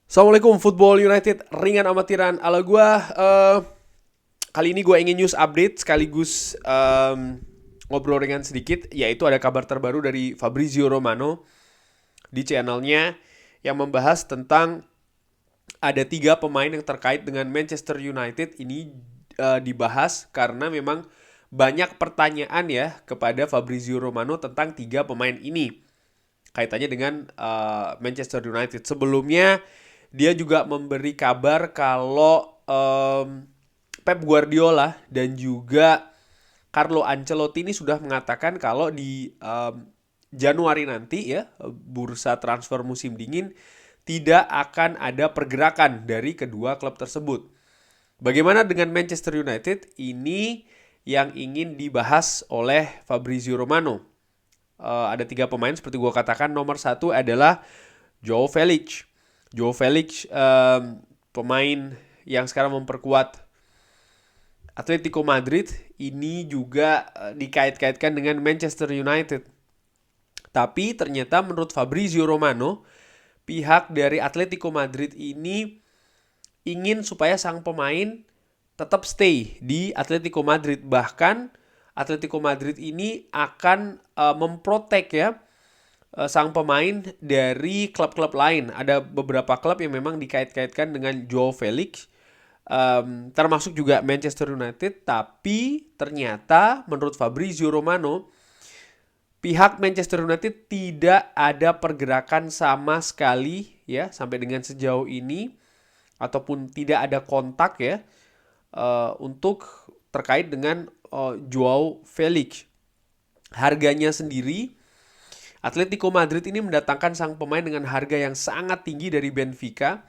Assalamualaikum Football United ringan amatiran ala gue. Kali ini gue ingin news update sekaligus ngobrol ringan sedikit, yaitu ada kabar terbaru dari Fabrizio Romano di channelnya yang membahas tentang ada 3 pemain yang terkait dengan Manchester United. Ini dibahas karena memang banyak pertanyaan ya kepada Fabrizio Romano tentang 3 pemain ini kaitannya dengan Manchester United. Sebelumnya dia juga memberi kabar kalau Pep Guardiola dan juga Carlo Ancelotti ini sudah mengatakan kalau di Januari nanti ya, bursa transfer musim dingin, tidak akan ada pergerakan dari kedua klub tersebut. Bagaimana dengan Manchester United? Ini yang ingin dibahas oleh Fabrizio Romano. Ada 3 pemain seperti gue katakan. Nomor 1 adalah Joao Felix. Joao Felix pemain yang sekarang memperkuat Atletico Madrid, ini juga dikait-kaitkan dengan Manchester United. Tapi ternyata menurut Fabrizio Romano, pihak dari Atletico Madrid ini ingin supaya sang pemain tetap stay di Atletico Madrid. Bahkan Atletico Madrid ini akan memprotek ya sang pemain dari klub-klub lain. Ada beberapa klub yang memang dikait-kaitkan dengan Joao Felix, termasuk juga Manchester United. Tapi ternyata menurut Fabrizio Romano, pihak Manchester United tidak ada pergerakan sama sekali ya sampai dengan sejauh ini, ataupun tidak ada kontak ya untuk terkait dengan Joao Felix. Harganya sendiri, Atletico Madrid ini mendatangkan sang pemain dengan harga yang sangat tinggi dari Benfica.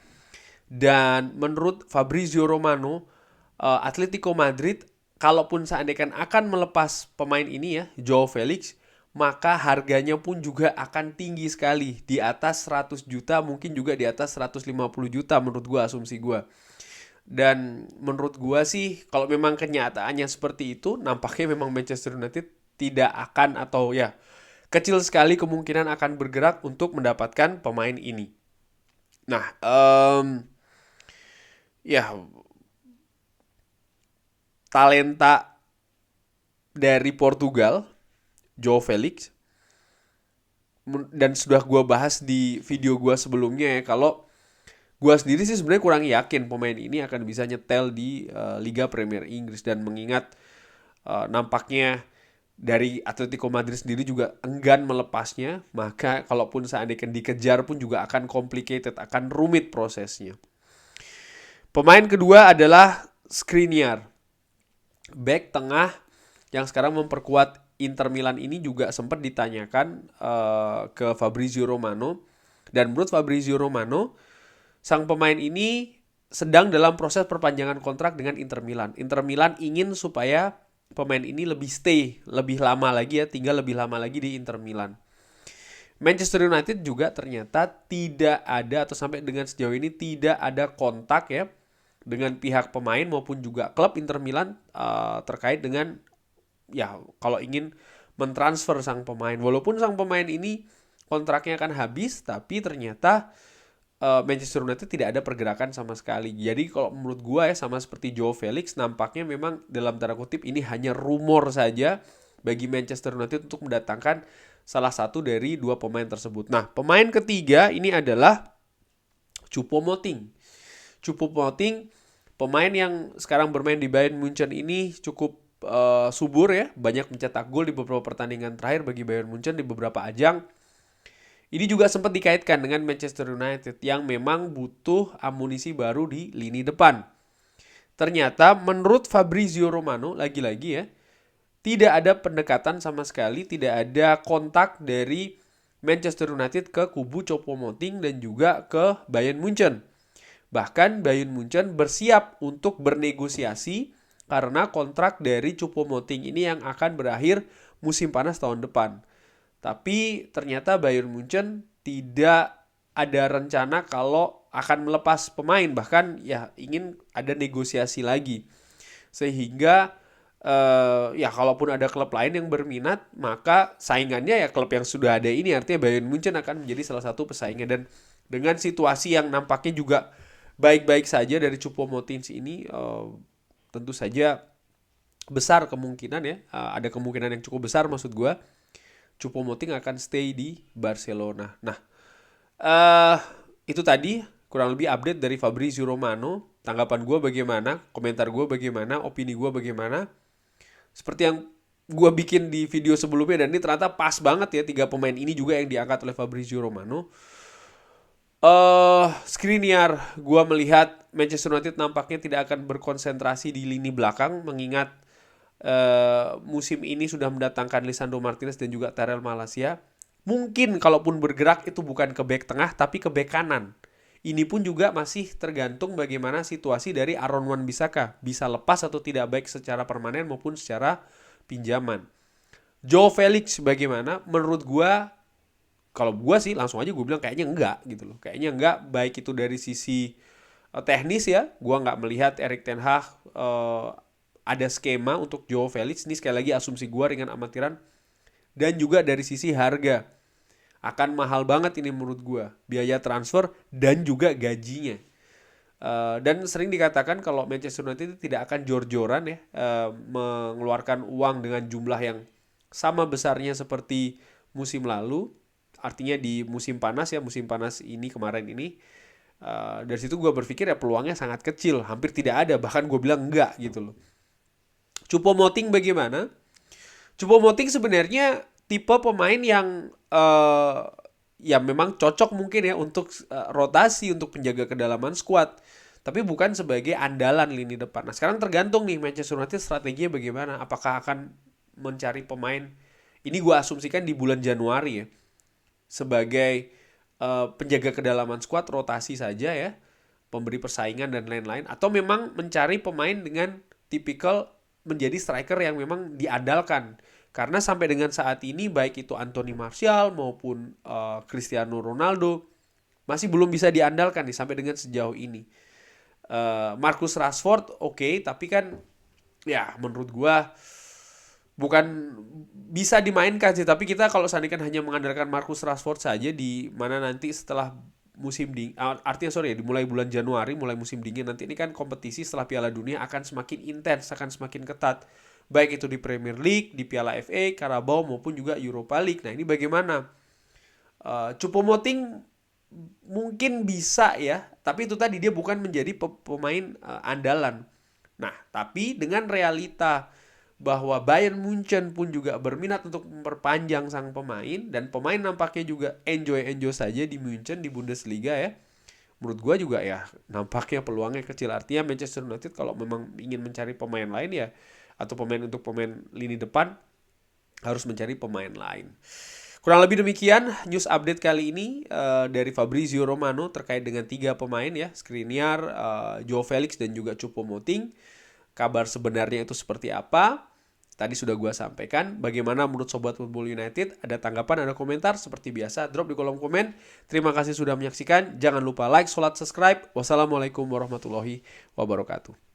Dan menurut Fabrizio Romano, Atletico Madrid kalaupun seandainya akan melepas pemain ini ya, Joao Felix, maka harganya pun juga akan tinggi sekali, di atas 100 juta, mungkin juga di atas 150 juta menurut gue, asumsi gue. Dan menurut gue sih, kalau memang kenyataannya seperti itu, nampaknya memang Manchester United tidak akan, atau ya kecil sekali kemungkinan akan bergerak untuk mendapatkan pemain ini. Nah, ya talenta dari Portugal, Joao Felix, dan sudah gue bahas di video gue sebelumnya ya, kalau gue sendiri sih sebenarnya kurang yakin pemain ini akan bisa nyetel di Liga Premier Inggris. Dan mengingat nampaknya dari Atletico Madrid sendiri juga enggan melepasnya, maka kalaupun seandainya dikejar pun juga akan complicated, akan rumit prosesnya. Pemain kedua adalah Skriniar, back tengah yang sekarang memperkuat Inter Milan. Ini juga sempat ditanyakan ke Fabrizio Romano. Dan menurut Fabrizio Romano, sang pemain ini sedang dalam proses perpanjangan kontrak dengan Inter Milan. Inter Milan ingin supaya pemain ini lebih stay, lebih lama lagi ya, tinggal lebih lama lagi di Inter Milan. Manchester United juga ternyata tidak ada, atau sampai dengan sejauh ini tidak ada kontak ya dengan pihak pemain maupun juga klub Inter Milan terkait dengan ya kalau ingin mentransfer sang pemain. Walaupun sang pemain ini kontraknya akan habis, tapi ternyata Manchester United tidak ada pergerakan sama sekali. Jadi kalau menurut gue ya, sama seperti Joao Felix, nampaknya memang dalam tanda kutip ini hanya rumor saja bagi Manchester United untuk mendatangkan salah satu dari 2 pemain tersebut. Nah, pemain ketiga ini adalah Choupo-Moting. Choupo-Moting, pemain yang sekarang bermain di Bayern Munchen ini cukup subur ya, banyak mencetak gol di beberapa pertandingan terakhir bagi Bayern Munchen di beberapa ajang. Ini juga sempat dikaitkan dengan Manchester United yang memang butuh amunisi baru di lini depan. Ternyata menurut Fabrizio Romano, lagi-lagi ya, tidak ada pendekatan sama sekali, tidak ada kontak dari Manchester United ke kubu Choupo-Moting dan juga ke Bayern Munchen. Bahkan Bayern Munchen bersiap untuk bernegosiasi karena kontrak dari Choupo-Moting ini yang akan berakhir musim panas tahun depan. Tapi ternyata Bayern Munchen tidak ada rencana kalau akan melepas pemain, bahkan ya ingin ada negosiasi lagi. Sehingga Ya kalaupun ada klub lain yang berminat, maka saingannya ya klub yang sudah ada ini, artinya Bayern Munchen akan menjadi salah satu pesaingnya. Dan dengan situasi yang nampaknya juga baik-baik saja dari Choupo-Moting ini, tentu saja besar kemungkinan ya, ada kemungkinan yang cukup besar maksud gue, Choupo-Moting akan stay di Barcelona. Nah, eh itu tadi kurang lebih update dari Fabrizio Romano. Tanggapan gue bagaimana, komentar gue bagaimana, opini gue bagaimana. Seperti yang gue bikin di video sebelumnya, dan ini ternyata pas banget ya, 3 pemain ini juga yang diangkat oleh Fabrizio Romano. Skriniar, gue melihat Manchester United nampaknya tidak akan berkonsentrasi di lini belakang, mengingat musim ini sudah mendatangkan Lisandro Martinez dan juga Tyrell Malacia. Mungkin kalaupun bergerak itu bukan ke bek tengah tapi ke bek kanan. Ini pun juga masih tergantung bagaimana situasi dari Aaron Wan-Bissaka, bisa lepas atau tidak, baik secara permanen maupun secara pinjaman. Joe Felix bagaimana? Menurut gua, kalau gua sih langsung aja gue bilang kayaknya enggak gitu loh. Kayaknya enggak, baik itu dari sisi teknis ya. Gua nggak melihat Erik ten Hag ada skema untuk Joe Felix. Ini sekali lagi asumsi gua dengan amatiran. Dan juga dari sisi harga, akan mahal banget ini menurut gue, biaya transfer dan juga gajinya. Dan sering dikatakan kalau Manchester United tidak akan jor-joran ya, mengeluarkan uang dengan jumlah yang sama besarnya seperti musim lalu. Artinya di musim panas ya, musim panas ini kemarin ini. Dari situ gue berpikir ya peluangnya sangat kecil, hampir tidak ada, bahkan gue bilang enggak gitu loh. Choupo-Moting bagaimana? Choupo-Moting sebenarnya tipe pemain yang ya memang cocok mungkin ya untuk rotasi, untuk penjaga kedalaman skuad, tapi bukan sebagai andalan lini depan. Nah sekarang tergantung nih Manchester United strateginya bagaimana. Apakah akan mencari pemain, ini gue asumsikan di bulan Januari ya, sebagai penjaga kedalaman skuad, rotasi saja ya, pemberi persaingan dan lain-lain, atau memang mencari pemain dengan tipikal menjadi striker yang memang diandalkan. Karena sampai dengan saat ini baik itu Anthony Martial maupun Cristiano Ronaldo masih belum bisa diandalkan nih sampai dengan sejauh ini. Marcus Rashford oke, tapi kan ya menurut gua bukan bisa dimainkan sih, tapi kita kalau seandainya hanya mengandalkan Marcus Rashford saja, di mana nanti setelah musim dingin, artinya sorry ya, dimulai bulan Januari, mulai musim dingin nanti ini kan kompetisi setelah Piala Dunia akan semakin intens, akan semakin ketat, baik itu di Premier League, di Piala FA, Carabao maupun juga Europa League. Nah ini bagaimana? Choupo-Moting mungkin bisa ya, tapi itu tadi dia bukan menjadi pemain andalan. Nah tapi dengan realita bahwa Bayern Munchen pun juga berminat untuk memperpanjang sang pemain, dan pemain nampaknya juga enjoy saja di Munchen, di Bundesliga ya. Menurut gue juga ya nampaknya peluangnya kecil. Artinya Manchester United kalau memang ingin mencari pemain lain ya, atau pemain untuk pemain lini depan, harus mencari pemain lain. Kurang lebih demikian news update kali ini dari Fabrizio Romano terkait dengan 3 pemain ya, Skriniar, Joe Felix dan juga Choupo-Moting. Kabar sebenarnya itu seperti apa? Tadi sudah gue sampaikan. Bagaimana menurut Sobat Football United? Ada tanggapan, ada komentar? Seperti biasa, drop di kolom komen. Terima kasih sudah menyaksikan. Jangan lupa like, subscribe. Wassalamualaikum warahmatullahi wabarakatuh.